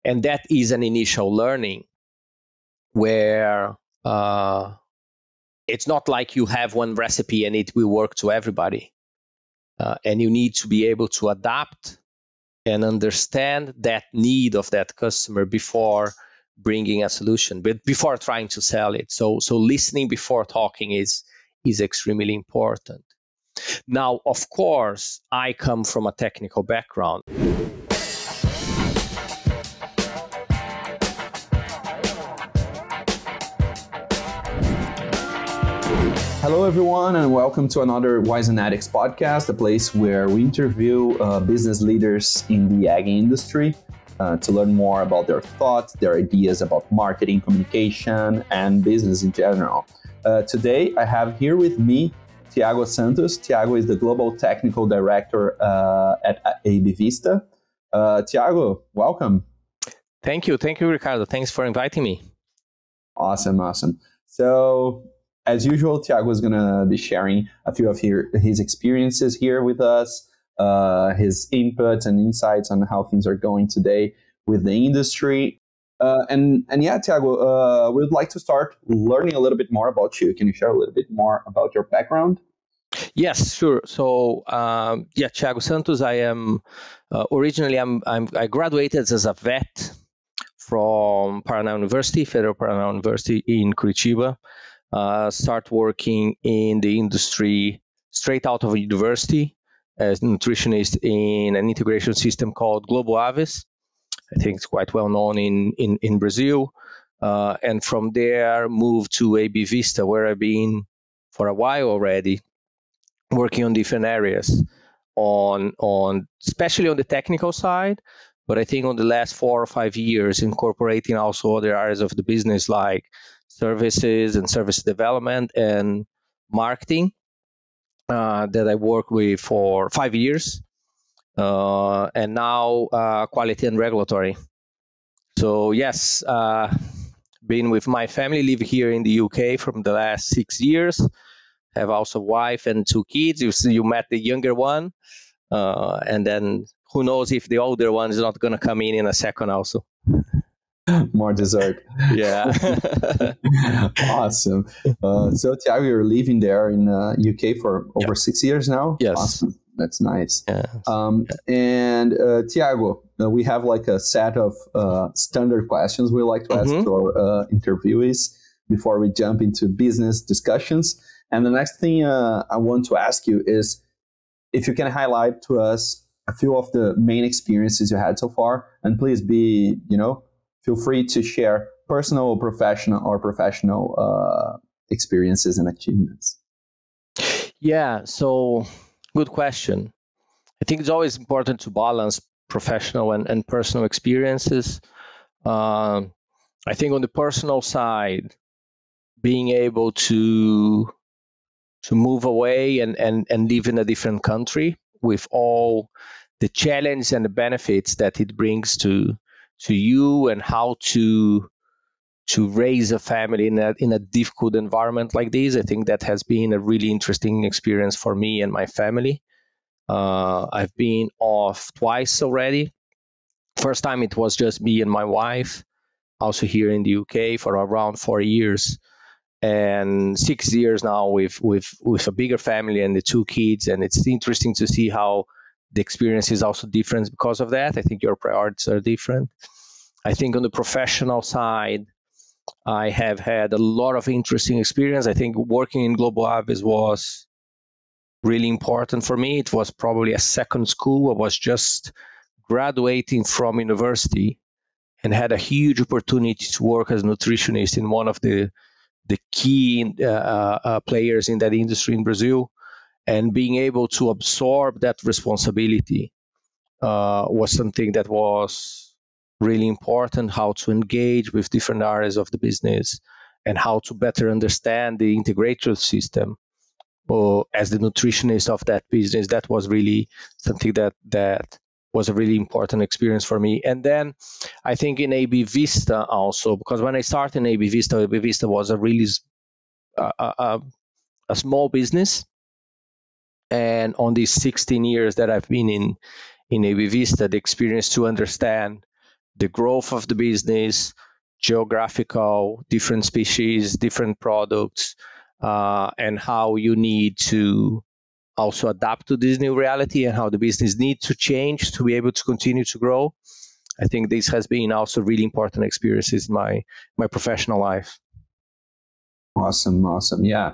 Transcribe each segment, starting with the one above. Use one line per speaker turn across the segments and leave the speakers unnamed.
And that is an initial learning where it's not like you have one recipe and it will work to everybody. And you need to be able to adapt and understand that need of that customer before bringing a solution, but before trying to sell it. So listening before talking is extremely important. Now, of course, I come from a technical background.
Hello, everyone, and welcome to another Wisenetix Podcast, a place where we interview business leaders in the ag industry to learn more about their thoughts, their ideas about marketing, communication, and business in general. Today, I have here with me Tiago Santos. Tiago is the Global Technical Director at AB Vista. Tiago, welcome.
Thank you, Ricardo. Thanks for inviting me.
Awesome. So, as usual, Tiago is going to be sharing a few of his experiences here with us, his inputs and insights on how things are going today with the industry. And yeah, Tiago, we'd like to start learning a little bit more about you. Can you share a little bit more about your background?
Yes, sure. So, Tiago Santos. I am originally I graduated as a vet from Paraná University, Federal Paraná University in Curitiba. Start working in the industry straight out of university as a nutritionist in an integration system called Global Aves. I think it's quite well known in Brazil. And from there, moved to AB Vista, where I've been for a while already, working on different areas, on especially on the technical side, but I think on the last 4 or 5 years, incorporating also other areas of the business like services and service development and marketing that I worked with for 5 years, and now quality and regulatory. So yes, been with my family, live here in the UK from the last 6 years. Have also a wife and 2 kids. You met the younger one, and then who knows if the older one is not going to come in a second also.
More dessert.
Yeah.
Awesome. So, Tiago, you're living there in UK for over 6 years now?
Yes.
Awesome. That's nice.
Yeah.
And Tiago, we have like a set of standard questions we like to ask to our interviewees before we jump into business discussions. And the next thing I want to ask you is if you can highlight to us a few of the main experiences you had so far, and please feel free to share personal or professional experiences and achievements.
Yeah, so good question. I think it's always important to balance professional and personal experiences. I think on the personal side, being able to move away and live in a different country with all the challenge and the benefits that it brings to you, and how to raise a family in a difficult environment like this. I think that has been a really interesting experience for me and my family. I've been off twice already. First time it was just me and my wife, also here in the UK for around 4 years, and 6 years now with a bigger family and the 2 kids. And it's interesting to see how the experience is also different because of that. I think your priorities are different. I think on the professional side, I have had a lot of interesting experience. I think working in Global Aves was really important for me. It was probably a second school. I was just graduating from university and had a huge opportunity to work as a nutritionist in one of the key players in that industry in Brazil. And being able to absorb that responsibility was something that was really important, how to engage with different areas of the business and how to better understand the integrated system. As the nutritionist of that business, that was really something that was a really important experience for me. And then I think in AB Vista also, because when I started in AB Vista was a really a small business. And on these 16 years that I've been in AB Vista, the experience to understand the growth of the business, geographical, different species, different products, and how you need to also adapt to this new reality and how the business needs to change to be able to continue to grow. I think this has been also really important experiences in my professional life.
Awesome. Yeah.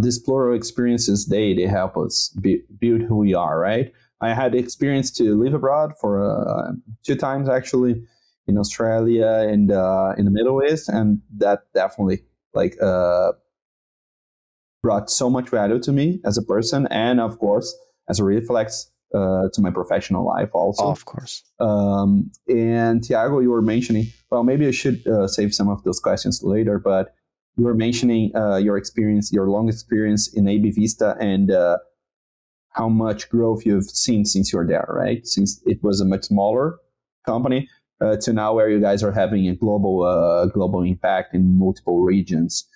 These plural experiences, they help us build who we are, right? I had the experience to live abroad for 2 times, actually, in Australia and in the Middle East, and that definitely brought so much value to me as a person, and of course, as a reflex to my professional life also.
Of course.
And Tiago, you were mentioning, well, maybe I should save some of those questions later, but you were mentioning your experience, your long experience in AB Vista, and how much growth you've seen since you're there, right? Since it was a much smaller company to now where you guys are having a global impact in multiple regions.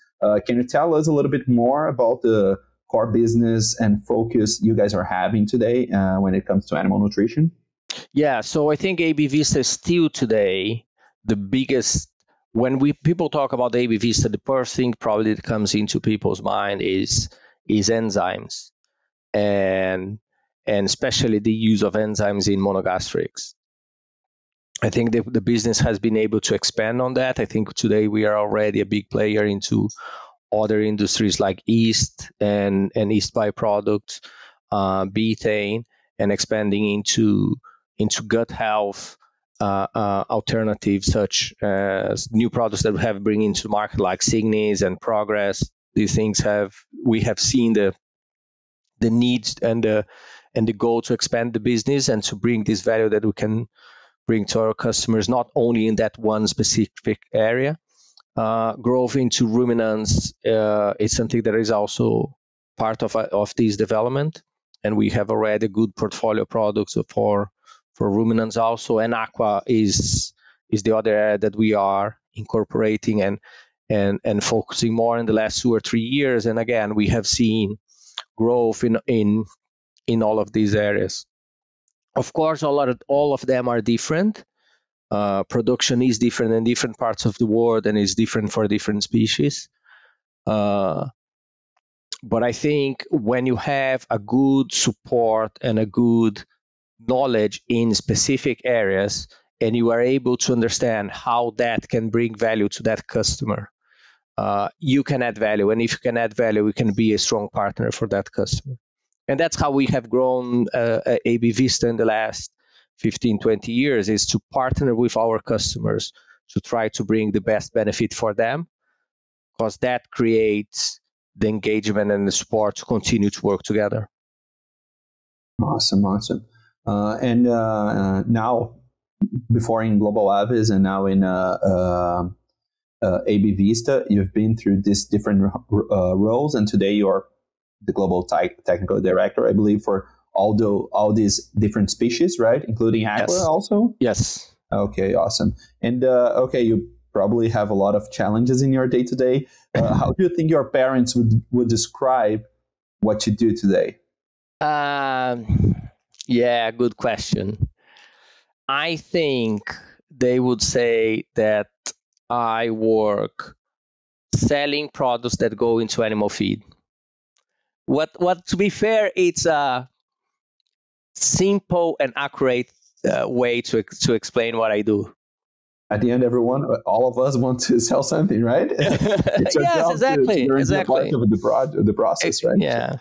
Can you tell us a little bit more about the core business and focus you guys are having today when it comes to animal nutrition?
Yeah, so I think AB Vista is still today the biggest. When people talk about AB Vista, the first thing probably that comes into people's mind is enzymes, and especially the use of enzymes in monogastrics. I think the business has been able to expand on that. I think today we are already a big player into other industries like yeast and yeast byproducts, betaine, and expanding into gut health alternatives such as new products that we have bring into the market like Signis and Progress. These things we have seen the needs and the goal to expand the business and to bring this value that we can bring to our customers, not only in that one specific area. Growth into ruminants is something that is also part of this development, and we have already a good portfolio of products for ruminants also. And aqua is the other area that we are incorporating and focusing more in the last 2 or 3 years. And again, we have seen growth in all of these areas. Of course, all of them are different. Production is different in different parts of the world and is different for different species. But I think when you have a good support and a good knowledge in specific areas, and you are able to understand how that can bring value to that customer, you can add value. And if you can add value, we can be a strong partner for that customer. And that's how we have grown AB Vista in the last 15, 20 years, is to partner with our customers to try to bring the best benefit for them, because that creates the engagement and the support to continue to work together.
Awesome. And now, before in Global Aves and now in AB Vista, you've been through these different roles, and today you're the global technical director, I believe, for all these different species, right? Including aqua also?
Yes.
Okay, awesome. And you probably have a lot of challenges in your day-to-day. How do you think your parents would describe what you do today?
Yeah, good question. I think they would say that I work selling products that go into animal feed. What to be fair, it's a simple and accurate way to explain what I do.
At the end, all of us want to sell something, right? It's
yes, exactly.
Part of the process, right?
Yeah,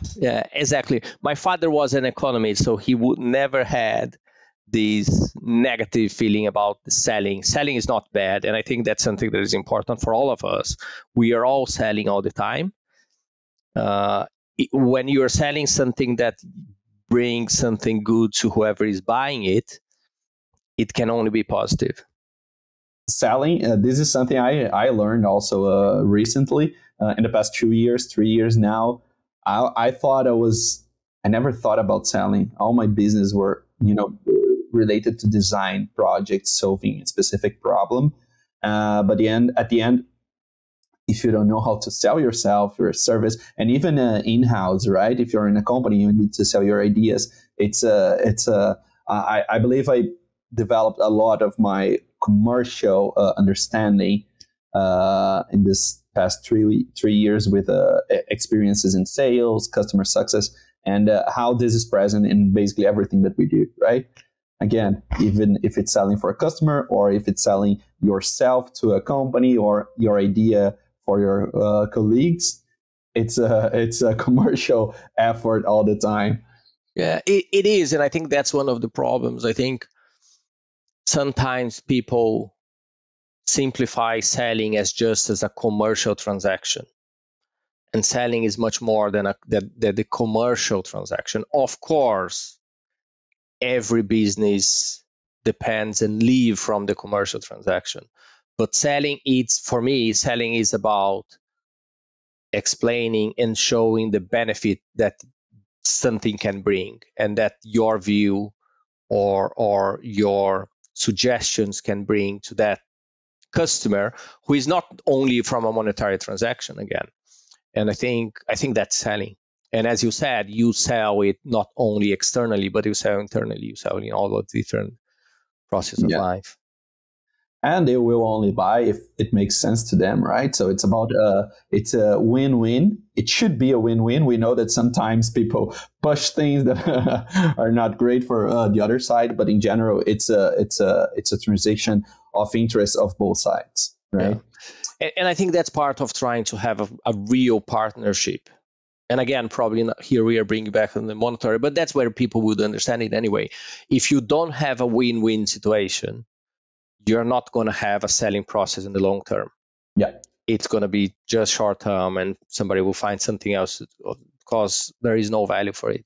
exactly. My father was an economist, so he would never had this negative feeling about selling. Selling is not bad, and I think that's something that is important for all of us. We are all selling all the time. When you are selling something that brings something good to whoever is buying it, it can only be positive.
Selling, this is something I learned also recently in the past 2 years, 3 years now. I never thought about selling. All my business were, related to design projects, solving a specific problem. But at the end, if you don't know how to sell yourself, your service, and even in-house, right? If you're in a company, you need to sell your ideas. I believe I developed a lot of my commercial understanding in this past three years with experiences in sales, customer success, and how this is present in basically everything that we do, right? Again, even if it's selling for a customer or if it's selling yourself to a company or your idea for your colleagues, it's a commercial effort all the time.
Yeah, it is. And I think that's one of the problems. I think sometimes people simplify selling as just as a commercial transaction. And selling is much more than the commercial transaction. Of course, every business depends and live from the commercial transaction. But selling is about explaining and showing the benefit that something can bring, and that your view or your suggestions can bring to that customer, who is not only from a monetary transaction again. And I think that's selling. And as you said, you sell it not only externally, but you sell internally. You sell in all of the different processes of life.
And they will only buy if it makes sense to them, right? So it's about it's a win-win. It should be a win-win. We know that sometimes people push things that are not great for the other side, but in general, it's a transaction of interest of both sides, right?
Yeah. And I think that's part of trying to have a real partnership. And again, probably not, here we are bringing back on the monetary, but that's where people would understand it anyway. If you don't have a win-win situation, you're not going to have a selling process in the long term.
Yeah.
It's going to be just short term, and somebody will find something else because there is no value for it.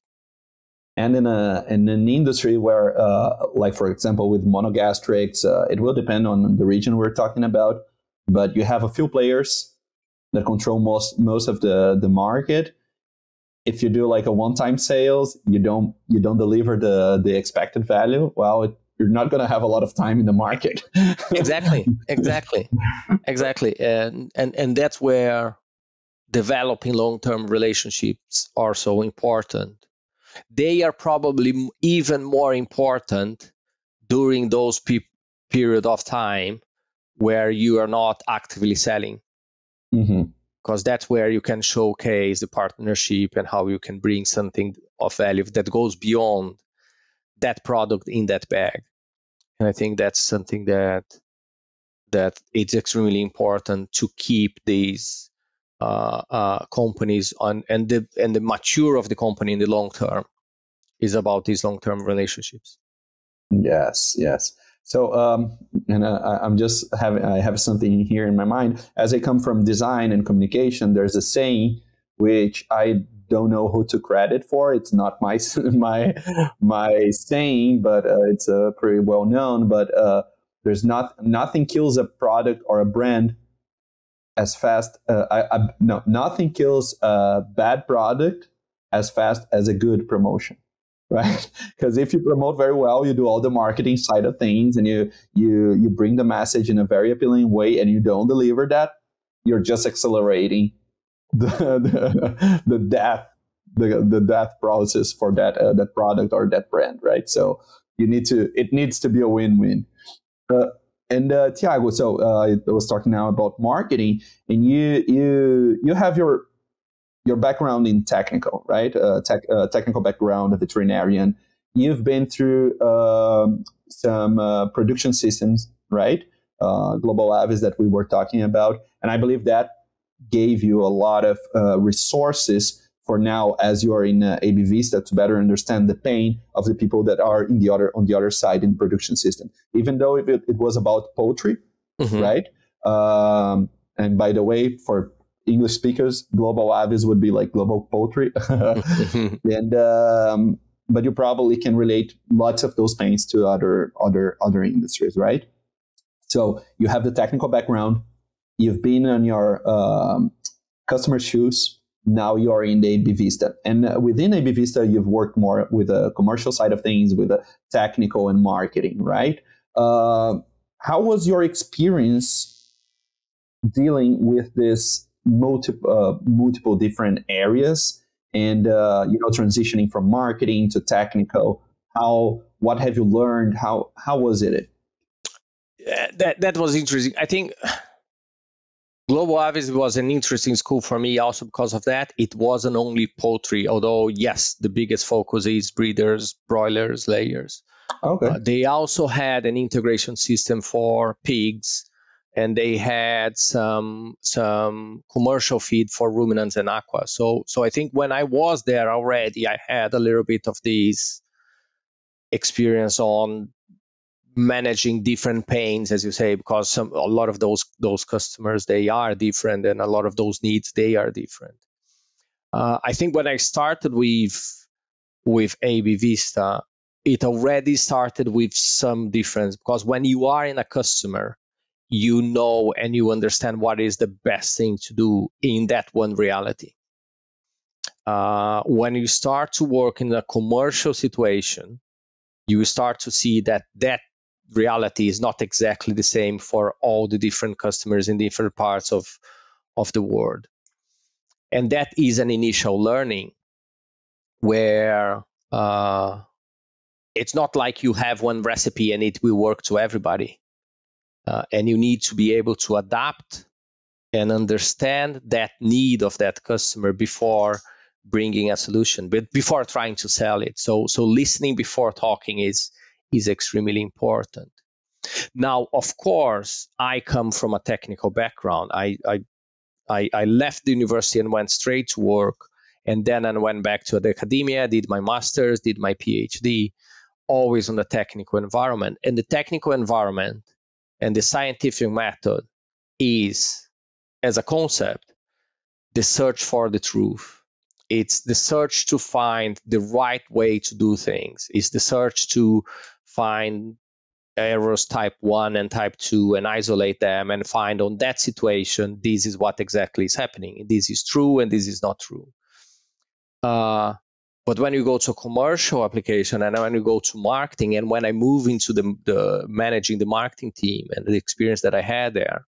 And in an industry where, like for example, with monogastrics, it will depend on the region we're talking about, but you have a few players that control most of the market. If you do like a one-time sales, you don't deliver the expected value. Well, you're not going to have a lot of time in the market.
Exactly. And that's where developing long-term relationships are so important. They are probably even more important during those period of time where you are not actively selling. Because that's where you can showcase the partnership and how you can bring something of value that goes beyond that product in that bag. And I think that's something that it's extremely important to keep these companies on, and the mature of the company in the long term is about these long-term relationships.
Yes. So, I have something here in my mind. As I come from design and communication, there's a saying which I don't know who to credit for. It's not my saying, but it's pretty well known. But there's nothing kills a product or a brand as fast. Nothing kills a bad product as fast as a good promotion. Right? Because if you promote very well, you do all the marketing side of things, and you bring the message in a very appealing way, and you don't deliver that, you're just accelerating the death process for that product or that brand, right? So it needs to be a win-win. And Tiago, so I was talking now about marketing, and you have your background in technical, right? Technical background, a veterinarian. You've been through some production systems, right? Global Avis that we were talking about. And I believe that gave you a lot of resources for now as you are in AB Vista to better understand the pain of the people that are on the other side in the production system. Even though it was about poultry, right? And by the way, for English speakers, Global Avis would be like global poultry. And but you probably can relate lots of those pains to other industries, right? So you have the technical background. You've been on your customer shoes. Now you're in the AB Vista. And within AB Vista, you've worked more with the commercial side of things, with the technical and marketing, right? How was your experience dealing with this multiple different areas and transitioning from marketing to technical? How what have you learned? How was it?
That was interesting. I think Global Avis was an interesting school for me also because of that. It wasn't only poultry, although yes, the biggest focus is breeders, broilers, layers.
Okay.
They also had an integration system for pigs, and they had some commercial feed for ruminants and aqua. So I think when I was there already, I had a little bit of this experience on managing different pains, as you say, because a lot of those customers, they are different, and a lot of those needs, they are different. I think when I started with AB Vista, it already started with some difference, because when you are in a customer, you know and you understand what is the best thing to do in that one reality. When you start to work in a commercial situation, you start to see that reality is not exactly the same for all the different customers in different parts of the world. And that is an initial learning where it's not like you have one recipe and it will work to everybody. And you need to be able to adapt and understand that need of that customer before bringing a solution, but before trying to sell it. So listening before talking is extremely important. Now, of course, I come from a technical background. I left the university and went straight to work, and then I went back to the academia, did my master's, did my PhD, always on the technical environment. And the technical environment and the scientific method is, as a concept, the search for the truth. It's the search to find the right way to do things. It's the search to find errors type 1 and type 2 and isolate them and find on that situation, this is what exactly is happening. This is true and this is not true. But when you go to a commercial application and when you go to marketing, and when I move into the managing the marketing team and the experience that I had there,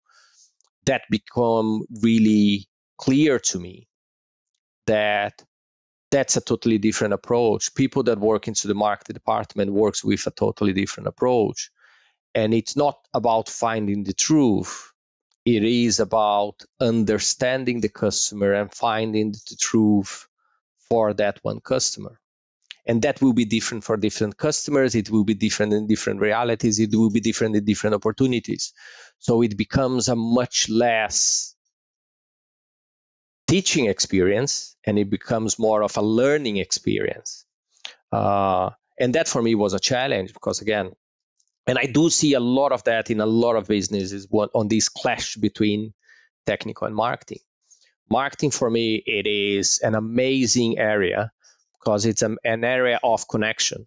that become really clear to me that that's a totally different approach. People that work into the marketing department works with a totally different approach. And it's not about finding the truth. It is about understanding the customer and finding the truth for that one customer. And that will be different for different customers. It will be different in different realities. It will be different in different opportunities. So it becomes a much less teaching experience, and it becomes more of a learning experience. And that for me was a challenge, because again, and I do see a lot of that in a lot of businesses on this clash between technical and marketing. Marketing for me, it is an amazing area because it's an area of connection.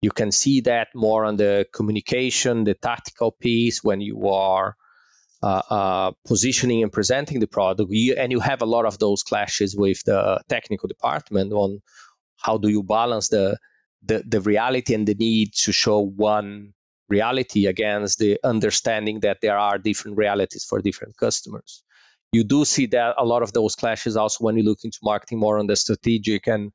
You can see that more on the communication, the tactical piece, when you are positioning and presenting the product, and you have a lot of those clashes with the technical department on how do you balance the reality and the need to show one reality against the understanding that there are different realities for different customers. You do see that a lot of those clashes also when you look into marketing more on the strategic and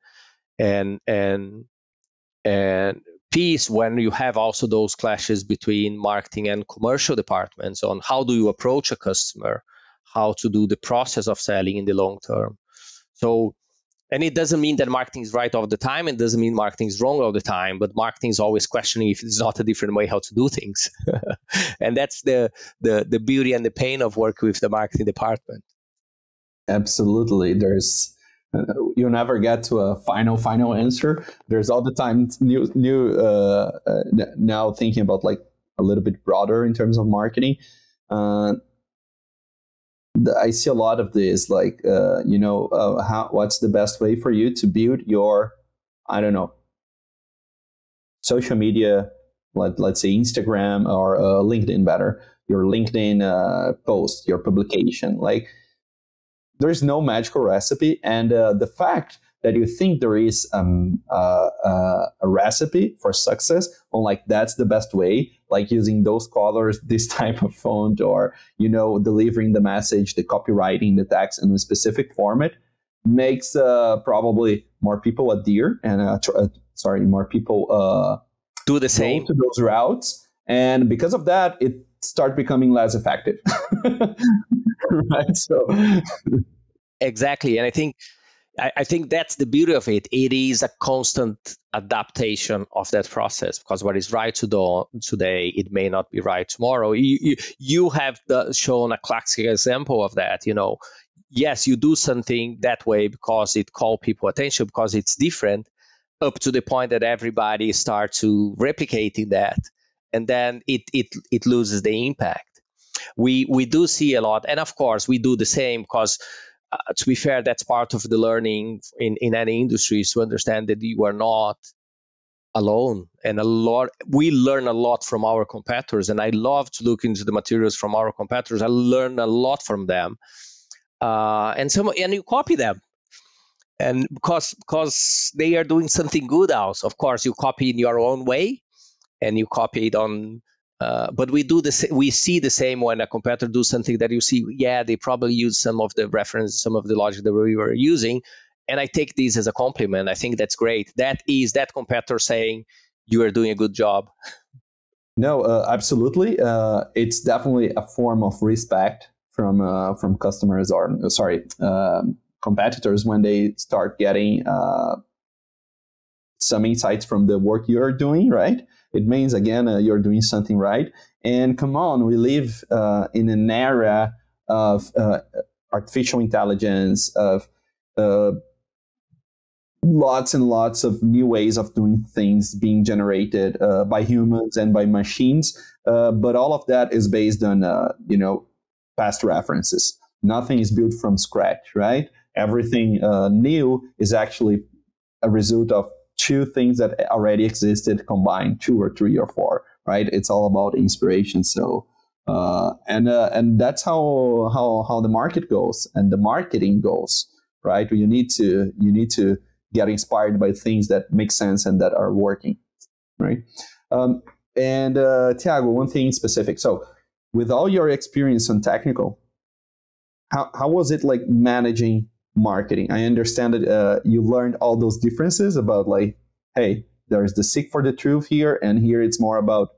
piece, when you have also those clashes between marketing and commercial departments on how do you approach a customer, how to do the process of selling in the long term. So, and it doesn't mean that marketing is right all the time, and doesn't mean marketing is wrong all the time, but marketing is always questioning if it's not a different way how to do things. And that's the beauty and the pain of working with the marketing department.
Absolutely. There's you never get to a final answer. There's all the time new now thinking about like a little bit broader in terms of marketing. I see a lot of this, like, what's the best way for you to build your, social media, let's say Instagram or LinkedIn better, your LinkedIn post, your publication. Like, there's no magical recipe. And the fact that you think there is a recipe for success, on like that's the best way, like using those colors, this type of font, or delivering the message, the copywriting, the text in a specific format, makes probably more people adhere and more people
do the
go
same.
to those routes, and because of that, it start becoming less effective. Right? So
Exactly. And I think that's the beauty of it. It is a constant adaptation of that process, because what is right today, it may not be right tomorrow. You have shown a classic example of that. Yes, you do something that way because it call people attention, because it's different, up to the point that everybody starts to replicating that, and then it loses the impact. We do see a lot, and of course we do the same, because to be fair, that's part of the learning in any industry, is to understand that you are not alone. And we learn a lot from our competitors, and I love to look into the materials from our competitors. I learn a lot from them, and you copy them, and because they are doing something good else. Of course, you copy in your own way, and you copy it on. But we see the same when a competitor do something that you see, yeah, they probably use some of the reference, some of the logic that we were using, and I take this as a compliment. I think that's great. That is that competitor saying you are doing a good job.
No, absolutely. It's definitely a form of respect from customers, or competitors, when they start getting some insights from the work you're doing, right? It means, again, you're doing something right. And come on, we live in an era of artificial intelligence, of lots and lots of new ways of doing things being generated by humans and by machines. But all of that is based on, past references. Nothing is built from scratch, right? Everything new is actually a result of two things that already existed combined, 2 or 3 or 4, right? It's all about inspiration. So, and that's how the market goes and the marketing goes, right? You need to get inspired by things that make sense and that are working, right? And Tiago, one thing specific. So, with all your experience on technical, how was it like managing marketing? I understand that you learned all those differences about, like, hey, there's the seek for the truth here, and here it's more about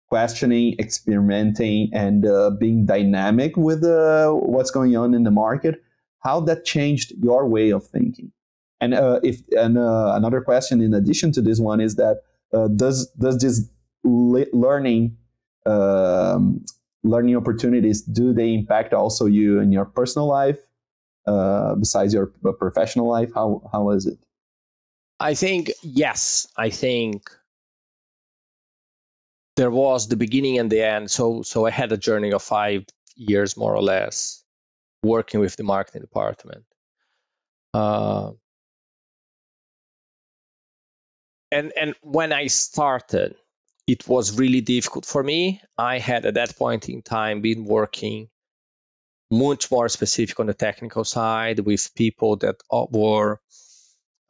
questioning, experimenting, and being dynamic with what's going on in the market. How that changed your way of thinking? And another question in addition to this one is that does this learning opportunities, do they impact also you in your personal life? Besides your professional life, how is it?
I think, yes. I think there was the beginning and the end. So I had a journey of 5 years, more or less, working with the marketing department. And when I started, it was really difficult for me. I had, at that point in time, been working much more specific on the technical side with people that were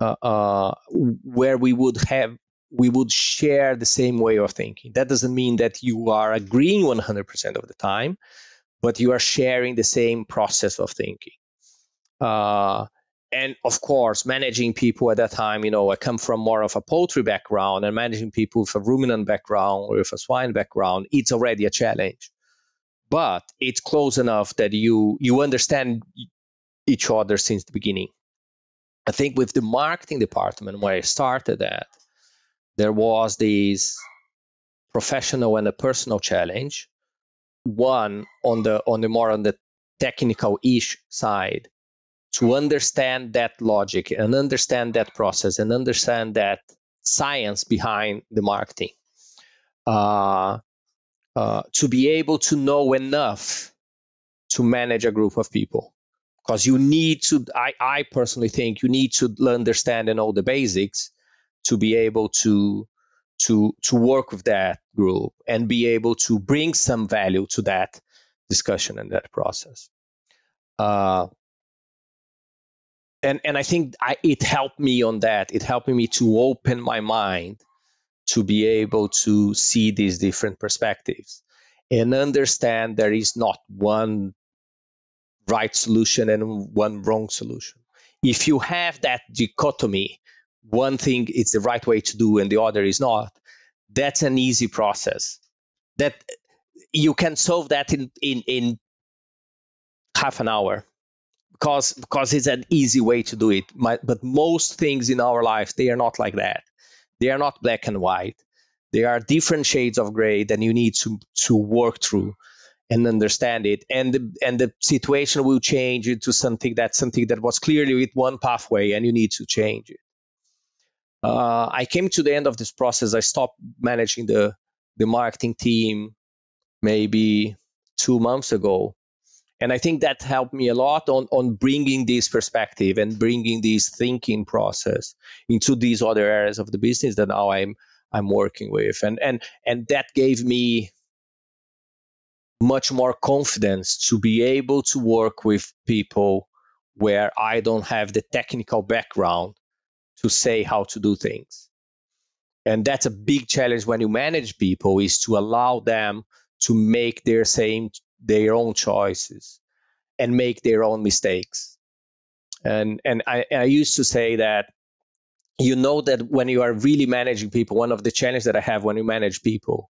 where we would share the same way of thinking. That doesn't mean that you are agreeing 100% of the time, but you are sharing the same process of thinking. And of course, managing people at that time, I come from more of a poultry background, and managing people with a ruminant background or with a swine background, it's already a challenge. But it's close enough that you understand each other since the beginning. I think with the marketing department where I started at, there was this professional and a personal challenge. One on the technical-ish side, to understand that logic and understand that process and understand that science behind the marketing, to be able to know enough to manage a group of people. Because you need to, I personally think you need to understand and know the basics to be able to work with that group and be able to bring some value to that discussion and that process. And I think it helped me on that. It helped me to open my mind to be able to see these different perspectives and understand there is not one right solution and one wrong solution. If you have that dichotomy, one thing is the right way to do and the other is not, that's an easy process. That you can solve that in half an hour because it's an easy way to do it. But most things in our life, they are not like that. They are not black and white. There are different shades of gray that you need to work through and understand it. And the situation will change into something that was clearly with one pathway, and you need to change it. I came to the end of this process. I stopped managing the marketing team maybe 2 months ago. And I think that helped me a lot on bringing this perspective and bringing this thinking process into these other areas of the business that now I'm working with. And that gave me much more confidence to be able to work with people where I don't have the technical background to say how to do things. And that's a big challenge when you manage people, is to allow them to make their own choices and make their own mistakes. And I used to say that, that when you are really managing people, one of the challenges that I have when you manage people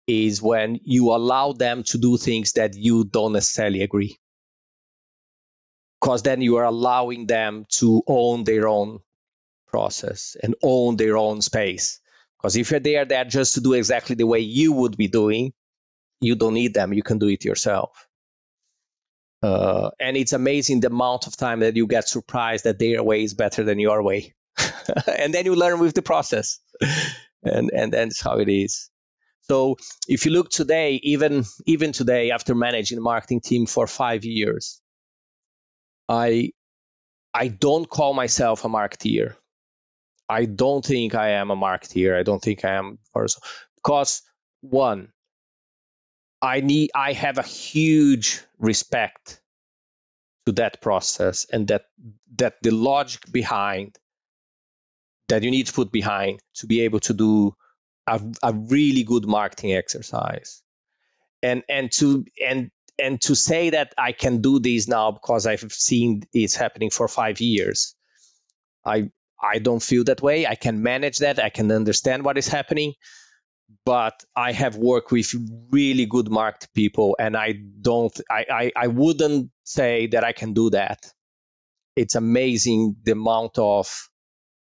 is when you allow them to do things that you don't necessarily agree. Because then you are allowing them to own their own process and own their own space. Because if they are there just to do exactly the way you would be doing, you don't need them. You can do it yourself. And it's amazing the amount of time that you get surprised that their way is better than your way. And then you learn with the process. And that's how it is. So if you look today, even today, after managing the marketing team for 5 years, I don't call myself a marketeer. I don't think I am a marketeer. I don't think I am a person. Because one, I have a huge respect to that process, and that the logic behind that you need to put behind to be able to do a really good marketing exercise. And to say that I can do this now because I've seen it's happening for 5 years, I don't feel that way. I can manage that. I can understand what is happening. But I have worked with really good market people, and I wouldn't say that I can do that. It's amazing the amount of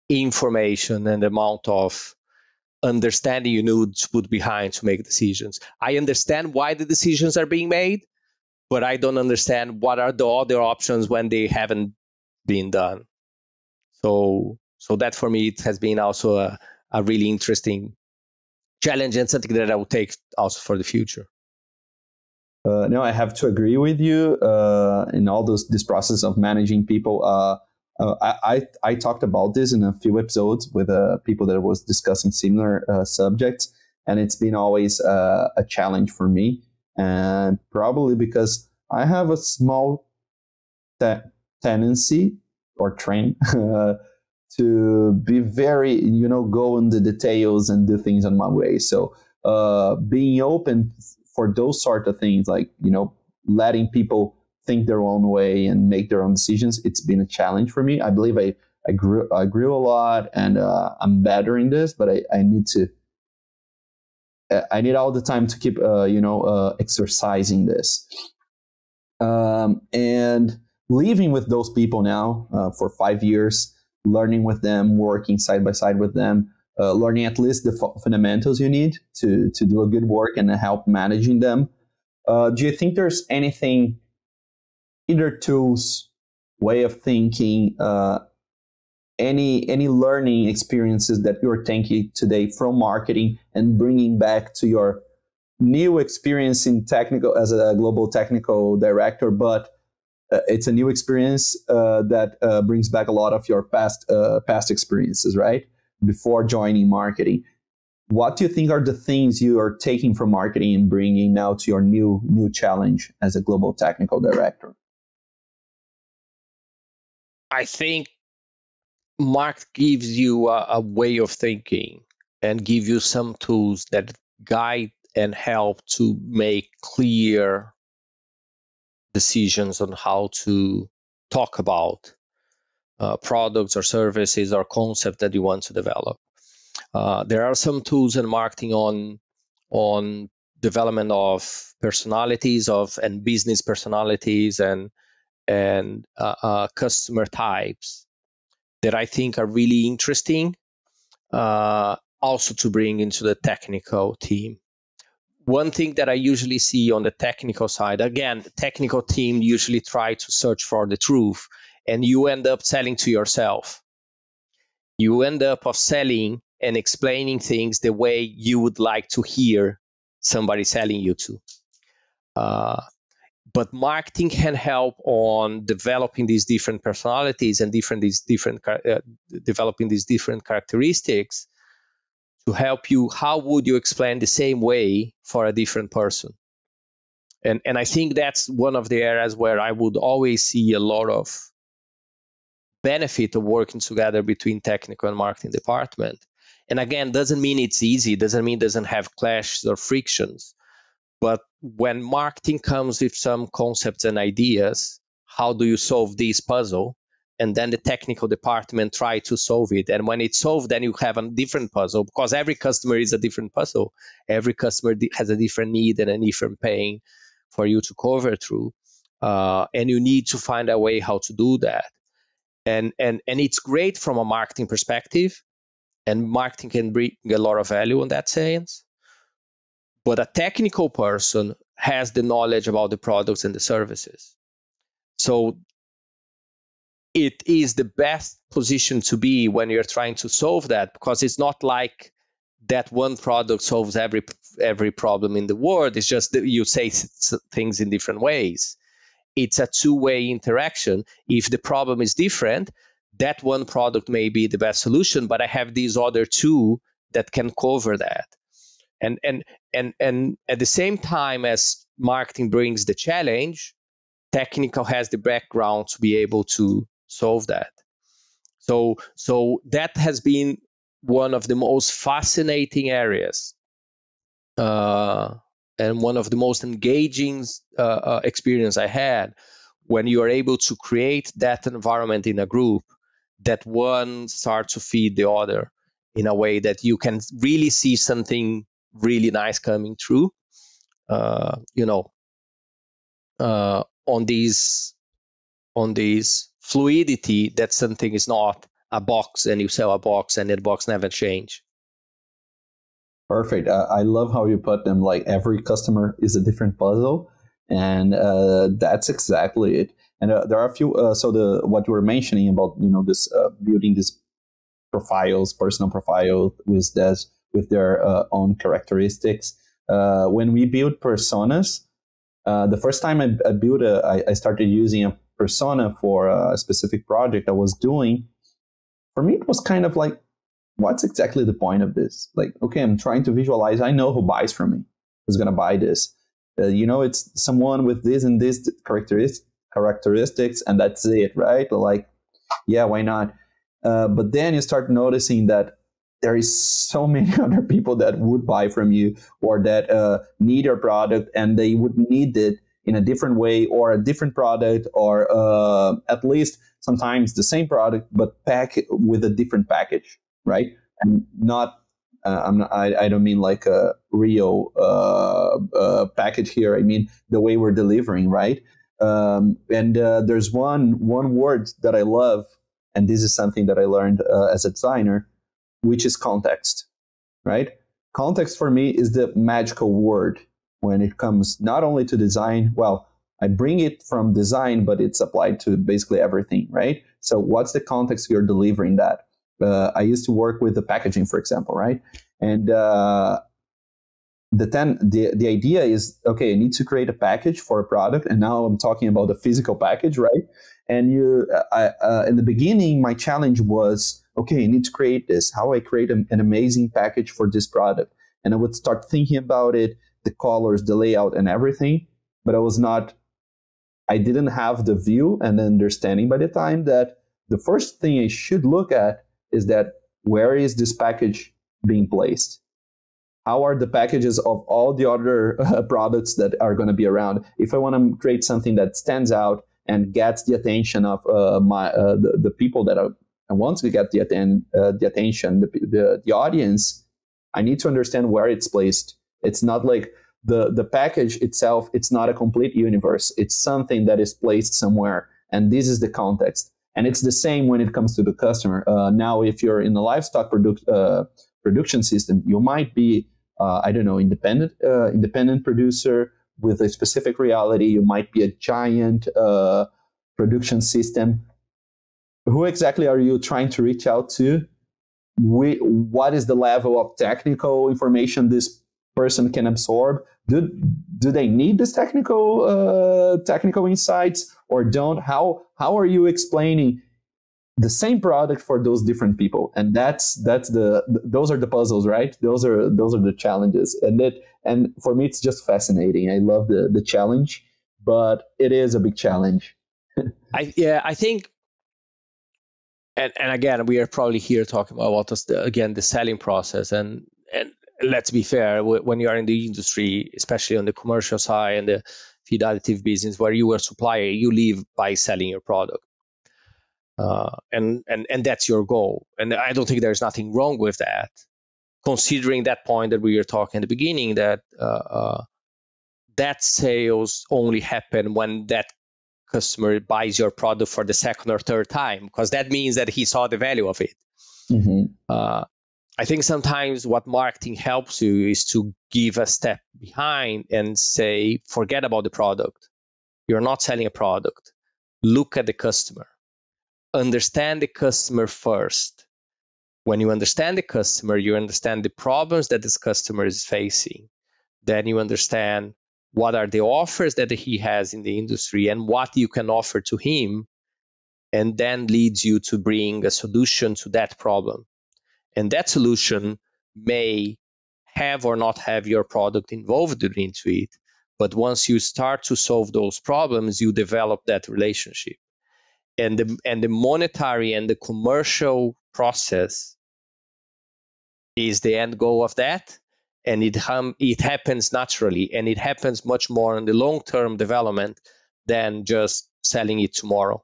information and the amount of understanding you need to put behind to make decisions. I understand why the decisions are being made, but I don't understand what are the other options when they haven't been done. So that for me, it has been also a really interesting challenge and something that I will take also for the future.
No, I have to agree with you in all this process of managing people. I talked about this in a few episodes with people that was discussing similar subjects, and it's been always a challenge for me, and probably because I have a small tendency or trend to be very, go in the details and do things on my way. So being open for those sort of things, like, letting people think their own way and make their own decisions, it's been a challenge for me. I believe I grew a lot, and I'm better in this, but I need all the time to keep exercising this. And living with those people now for 5 years, learning with them, working side by side with them, learning at least the fundamentals you need to do a good work and help managing them. Do you think there's anything, either tools, way of thinking, any learning experiences that you're taking today from marketing and bringing back to your new experience in technical as a global technical director, but it's a new experience that brings back a lot of your past experiences, right? Before joining marketing. What do you think are the things you are taking from marketing and bringing now to your new challenge as a global technical director?
I think Mark gives you a way of thinking and give you some tools that guide and help to make clear decisions on how to talk about products or services or concepts that you want to develop. There are some tools in marketing on development of personalities and business personalities and customer types that I think are really interesting, also to bring into the technical team. One thing that I usually see on the technical side, again, the technical team usually try to search for the truth, and you end up selling to yourself. You end up selling and explaining things the way you would like to hear somebody selling you to. But marketing can help on developing these different personalities and developing these different characteristics to help you. How would you explain the same way for a different person? And I think that's one of the areas where I would always see a lot of benefit of working together between technical and marketing department. And again, doesn't mean it's easy, doesn't mean it doesn't have clashes or frictions. But when marketing comes with some concepts and ideas, how do you solve this puzzle? And then the technical department try to solve it. And when it's solved, then you have a different puzzle, because every customer is a different puzzle. Every customer has a different need and a different pain for you to cover through. And you need to find a way how to do that. And it's great from a marketing perspective, and marketing can bring a lot of value in that sense. But a technical person has the knowledge about the products and the services. So it is the best position to be when you're trying to solve that, because it's not like that one product solves every problem in the world. It's just that you say things in different ways. It's a two-way interaction. If the problem is different, that one product may be the best solution, but I have these other two that can cover that. And at the same time as marketing brings the challenge, technical has the background to be able to solve that. So that has been one of the most fascinating areas and one of the most engaging experience I had, when you are able to create that environment in a group that one starts to feed the other in a way that you can really see something really nice coming through, on this fluidity, that something is not a box and you sell a box and that box never change.
Perfect. I love how you put them, like every customer is a different puzzle, and that's exactly it. And there are a few. What you were mentioning about this building these profiles, personal profiles with their own characteristics. When we build personas, the first time I started using a persona for a specific project I was doing. For me, it was kind of like, what's exactly the point of this? Like, okay, I'm trying to visualize. I know who buys from me, who's going to buy this. It's someone with this and this characteristics, and that's it, right? Like, yeah, why not? But then you start noticing that there is so many other people that would buy from you, or that need your product, and they would need it in a different way, or a different product, or at least sometimes the same product, but pack with a different package. Right, and not. I don't mean like a real package here. I mean the way we're delivering, right? There's one word that I love, and this is something that I learned as a designer, which is context. Right, context for me is the magical word when it comes not only to design. Well, I bring it from design, but it's applied to basically everything. Right. So, what's the context you're delivering that? I used to work with the packaging, for example, right? And the idea is, okay, I need to create a package for a product, and now I'm talking about the physical package, right? And in the beginning, my challenge was, okay, I need to create this. How I create an amazing package for this product, and I would start thinking about it, the colors, the layout, and everything. But I didn't have the view and understanding by the time that the first thing I should look at is that where is this package being placed? How are the packages of all the other products that are going to be around? If I want to create something that stands out and gets the attention of the people that And once we get the attention, the audience, I need to understand where it's placed. It's not like the package itself, it's not a complete universe. It's something that is placed somewhere. And this is the context. And it's the same when it comes to the customer. Now, if you're in the livestock production system, you might be, independent producer with a specific reality. You might be a giant production system. Who exactly are you trying to reach out to? What is the level of technical information this person can absorb? Do they need this technical insights or don't? How are you explaining the same product for those different people? And those are the puzzles, right? Those are the challenges. And for me, it's just fascinating. I love the challenge, but it is a big challenge.
I think, and again, we are probably here talking about the selling process. And let's be fair, when you are in the industry, especially on the commercial side and the feed additive business, where you are a supplier, you live by selling your product. And that's your goal. And I don't think there's nothing wrong with that, considering that point that we were talking at the beginning, that that sales only happen when that customer buys your product for the second or third time, because that means that he saw the value of it. Mm-hmm. I think sometimes what marketing helps you is to give a step behind and say, forget about the product. You're not selling a product. Look at the customer. Understand the customer first. When you understand the customer, you understand the problems that this customer is facing. Then you understand what are the offers that he has in the industry and what you can offer to him, and then leads you to bring a solution to that problem. And that solution may have or not have your product involved into it. But once you start to solve those problems, you develop that relationship. And the monetary and the commercial process is the end goal of that. And it happens naturally. And it happens much more in the long-term development than just selling it tomorrow.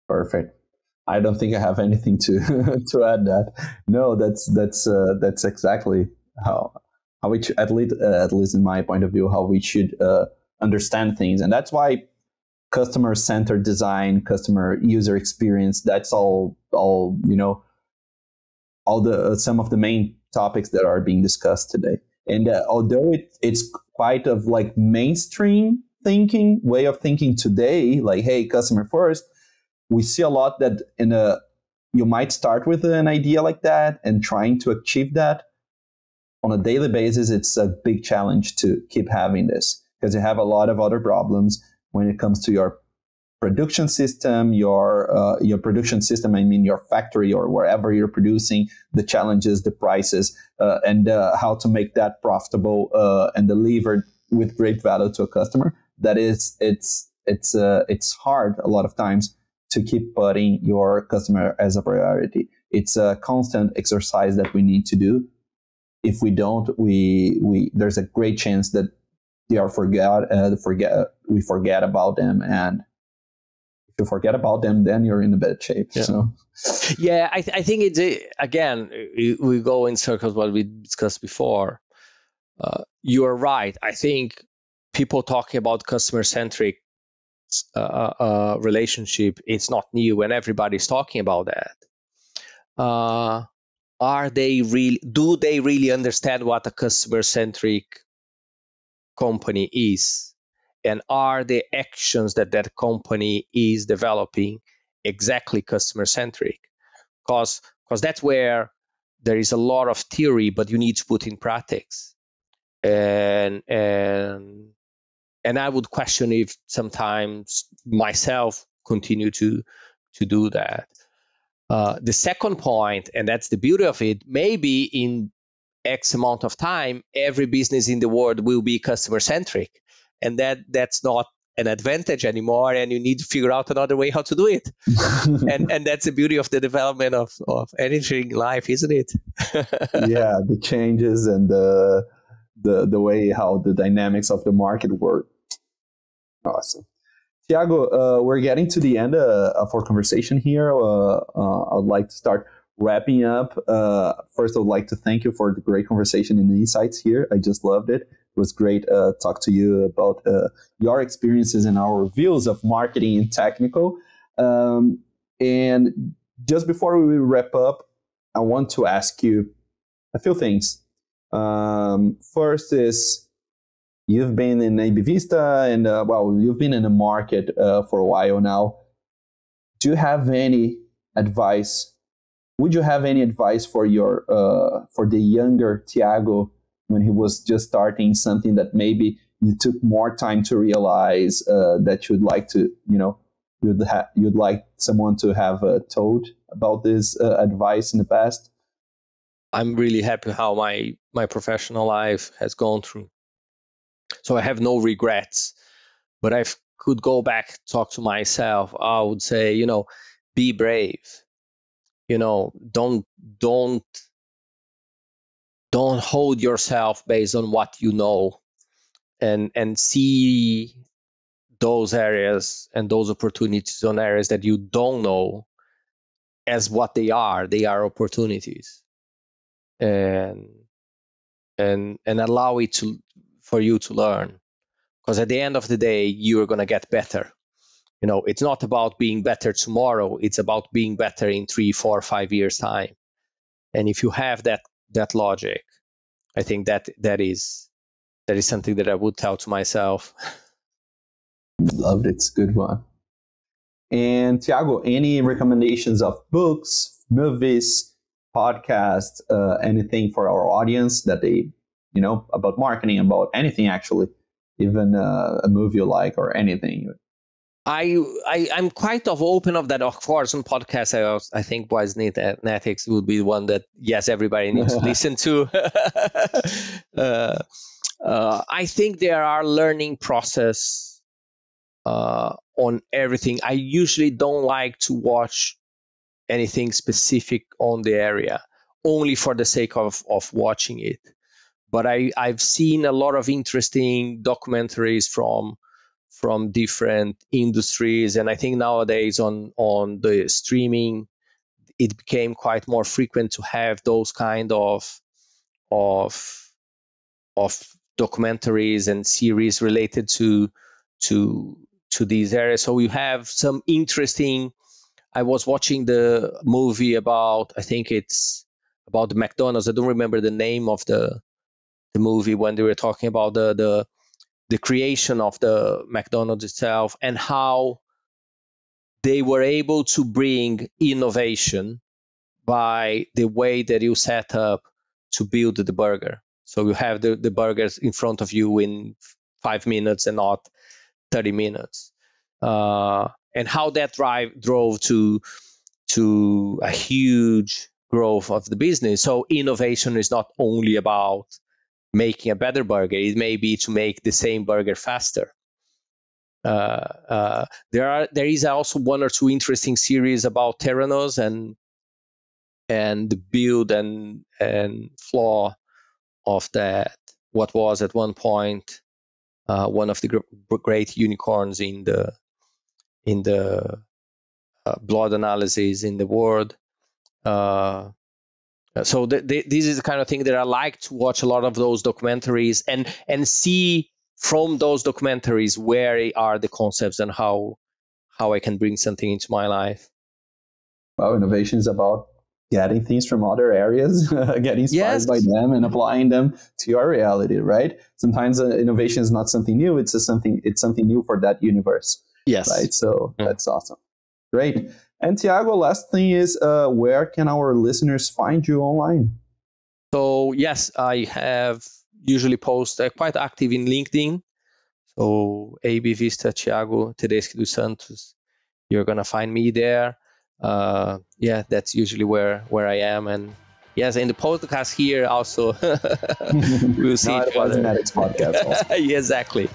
Perfect. I don't think I have anything to add that. No, that's exactly how we should, at least in my point of view, how we should understand things. And that's why customer-centered design, customer user experience, that's all some of the main topics that are being discussed today. And although it's quite of like mainstream way of thinking today, like, hey, customer first, we see a lot that you might start with an idea like that and trying to achieve that on a daily basis. It's a big challenge to keep having this, because you have a lot of other problems when it comes to your production system, your production system, I mean your factory or wherever you're producing, the challenges, the prices, and how to make that profitable and delivered with great value to a customer. That is, it's hard a lot of times to keep putting your customer as a priority. It's a constant exercise that we need to do. If we don't, there's a great chance that we forget about them. And if you forget about them, then you're in a bad shape.
Yeah.
So,
yeah, I think it's, again, we go in circles what we discussed before. You're right. I think people talking about customer-centric relationship, it's not new, and everybody's talking about that. Do they really understand what a customer-centric company is, and are the actions that company is developing exactly customer-centric? Because that's where there is a lot of theory, but you need to put in practice. And I would question if sometimes myself continue to do that. The second point, and that's the beauty of it, maybe in X amount of time, every business in the world will be customer-centric. And that's not an advantage anymore, and you need to figure out another way how to do it. and that's the beauty of the development of anything in life, isn't it?
Yeah, the changes and the way how the dynamics of the market work. Awesome. Tiago, we're getting to the end of our conversation here. I'd like to start wrapping up. First, I would like to thank you for the great conversation and insights here. I just loved it. It was great talk to you about your experiences and our views of marketing and technical. And just before we wrap up, I want to ask you a few things. First is, you've been in AB Vista and, you've been in the market for a while now. Do you have any advice? Would you have any advice for for the younger Tiago when he was just starting something that maybe you took more time to realize that you'd like to, you'd like someone to have told about this advice in the past?
I'm really happy how my professional life has gone through. So I have no regrets, but I could go back, talk to myself. I would say, be brave. Don't hold yourself based on what you know, and see those areas and those opportunities on areas that you don't know as what they are. They are opportunities, and allow it for you to learn, because at the end of the day, you are going to get better. It's not about being better tomorrow. It's about being better in 3, 4, 5 years time. And if you have that logic, I think that is something that I would tell to myself.
Loved it. It's a good one. And Tiago, any recommendations of books, movies, podcasts, anything for our audience that they, about marketing, about anything actually, even a movie you like or anything?
I'm quite open of that. Of course, on podcasts, I think Wisenetix would be one that, yes, everybody needs to listen to. I think there are learning process on everything. I usually don't like to watch anything specific on the area, only for the sake of watching it. But I've seen a lot of interesting documentaries from different industries, and I think nowadays on the streaming, it became quite more frequent to have those kind of documentaries and series related to these areas. So you have some interesting. I was watching the movie about, I think it's about the McDonald's. I don't remember the name of the movie, when they were talking about the creation of the McDonald's itself and how they were able to bring innovation by the way that you set up to build the burger. So you have the burgers in front of you in 5 minutes and not 30 minutes. And how that drove to a huge growth of the business. So innovation is not only about making a better burger, it may be to make the same burger faster. There is also 1 or 2 interesting series about Theranos and the build and flaw of that. What was at one point one of the great unicorns in the blood analysis in the world. So this is the kind of thing that I like to watch a lot of those documentaries and see from those documentaries where are the concepts and how I can bring something into my life.
Well, innovation is about getting things from other areas, getting inspired by them and applying them to your reality, right? Sometimes innovation is not something new; it's something new for that universe.
Yes.
Right. So that's awesome. Great. And Tiago, last thing is, where can our listeners find you online?
So yes, I have usually post quite active in LinkedIn. So AB Vista, Tiago Tedeschi dos Santos. You're gonna find me there. That's usually where I am. And yes, in the podcast here also, we'll see each other.
Wisenetix Podcast also.
Yeah, exactly.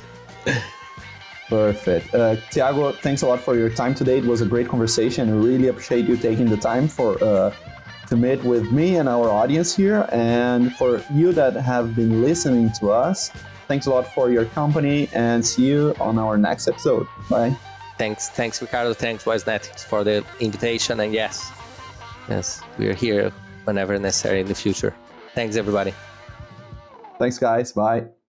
Perfect. Tiago, thanks a lot for your time today. It was a great conversation. I really appreciate you taking the time to meet with me and our audience here. And for you that have been listening to us, thanks a lot for your company, and see you on our next episode. Bye.
Thanks, Ricardo. Thanks, Wisenetix, for the invitation. And yes, we are here whenever necessary in the future. Thanks, everybody.
Thanks, guys. Bye.